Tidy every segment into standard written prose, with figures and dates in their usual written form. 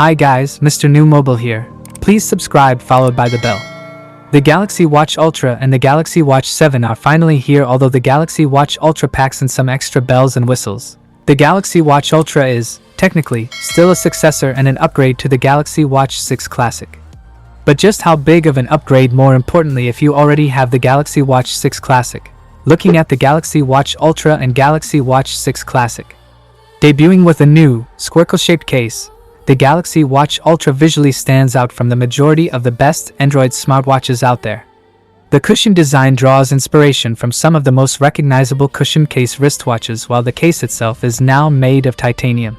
Hi guys, Mrnewmobile here. Please subscribe followed by the bell. The Galaxy Watch Ultra and the Galaxy Watch 7 are finally here, although the Galaxy Watch Ultra packs in some extra bells and whistles. The Galaxy Watch Ultra is, technically, still a successor and an upgrade to the Galaxy Watch 6 Classic. But just how big of an upgrade, more importantly, if you already have the Galaxy Watch 6 Classic? Looking at the Galaxy Watch Ultra and Galaxy Watch 6 Classic. Debuting with a new, squircle-shaped case, the Galaxy Watch Ultra visually stands out from the majority of the best Android smartwatches out there. The cushion design draws inspiration from some of the most recognizable cushion case wristwatches, while the case itself is now made of titanium.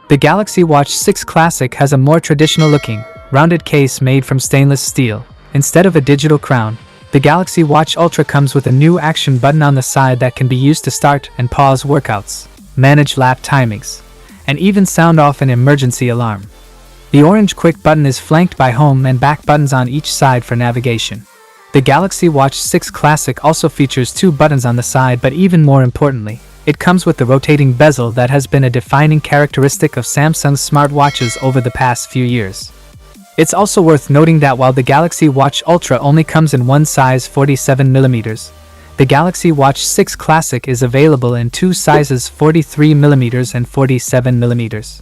The Galaxy Watch 6 Classic has a more traditional-looking, rounded case made from stainless steel. Instead of a digital crown, the Galaxy Watch Ultra comes with a new action button on the side that can be used to start and pause workouts, manage lap timings, and even sound off an emergency alarm. The orange quick button is flanked by home and back buttons on each side for navigation. The Galaxy Watch 6 Classic also features two buttons on the side, but even more importantly, it comes with the rotating bezel that has been a defining characteristic of Samsung's smartwatches over the past few years. It's also worth noting that while the Galaxy Watch Ultra only comes in one size, 47mm, the Galaxy Watch 6 Classic is available in two sizes, 43mm and 47mm.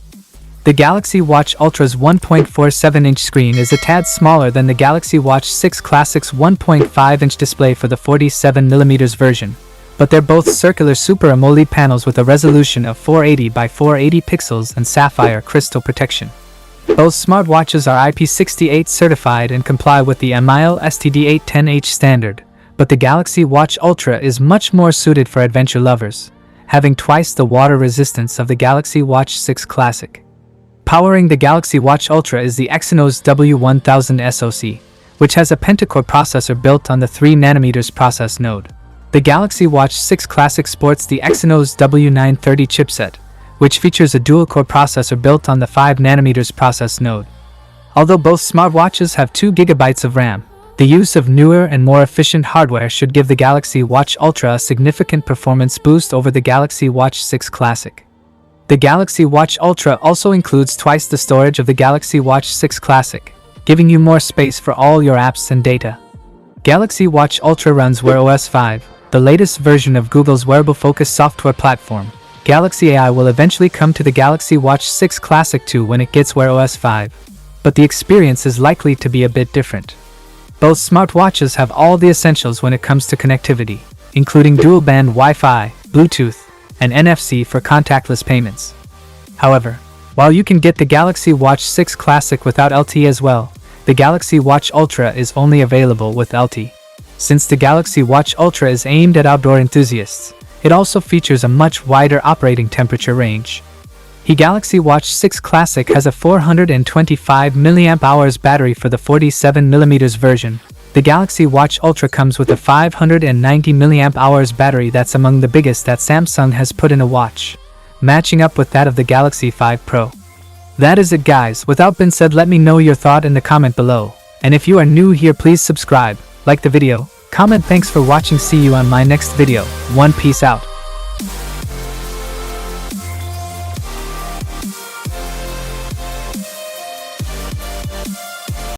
The Galaxy Watch Ultra's 1.47-inch screen is a tad smaller than the Galaxy Watch 6 Classic's 1.5-inch display for the 47mm version, but they're both circular Super AMOLED panels with a resolution of 480 by 480 pixels and sapphire crystal protection. Both smartwatches are IP68 certified and comply with the MIL STD810H standard, but the Galaxy Watch Ultra is much more suited for adventure lovers, having twice the water resistance of the Galaxy Watch 6 Classic. Powering the Galaxy Watch Ultra is the Exynos W1000 SoC, which has a pentacore processor built on the 3nm process node. The Galaxy Watch 6 Classic sports the Exynos W930 chipset, which features a dual-core processor built on the 5nm process node. Although both smartwatches have 2GB of RAM, the use of newer and more efficient hardware should give the Galaxy Watch Ultra a significant performance boost over the Galaxy Watch 6 Classic. The Galaxy Watch Ultra also includes twice the storage of the Galaxy Watch 6 Classic, giving you more space for all your apps and data. Galaxy Watch Ultra runs Wear OS 5, the latest version of Google's wearable-focused software platform. Galaxy AI will eventually come to the Galaxy Watch 6 Classic too when it gets Wear OS 5, but the experience is likely to be a bit different. Both smartwatches have all the essentials when it comes to connectivity, including dual-band Wi-Fi, Bluetooth, and NFC for contactless payments. However, while you can get the Galaxy Watch 6 Classic without LTE as well, the Galaxy Watch Ultra is only available with LTE. Since the Galaxy Watch Ultra is aimed at outdoor enthusiasts, it also features a much wider operating temperature range. The Galaxy Watch 6 Classic has a 425 mAh battery for the 47mm version. The Galaxy Watch Ultra comes with a 590 mAh battery that's among the biggest that Samsung has put in a watch, matching up with that of the Galaxy 5 Pro. That is it guys, without being said, let me know your thought in the comment below. And if you are new here, please subscribe, like the video, comment. Thanks for watching, see you on my next video. Peace out.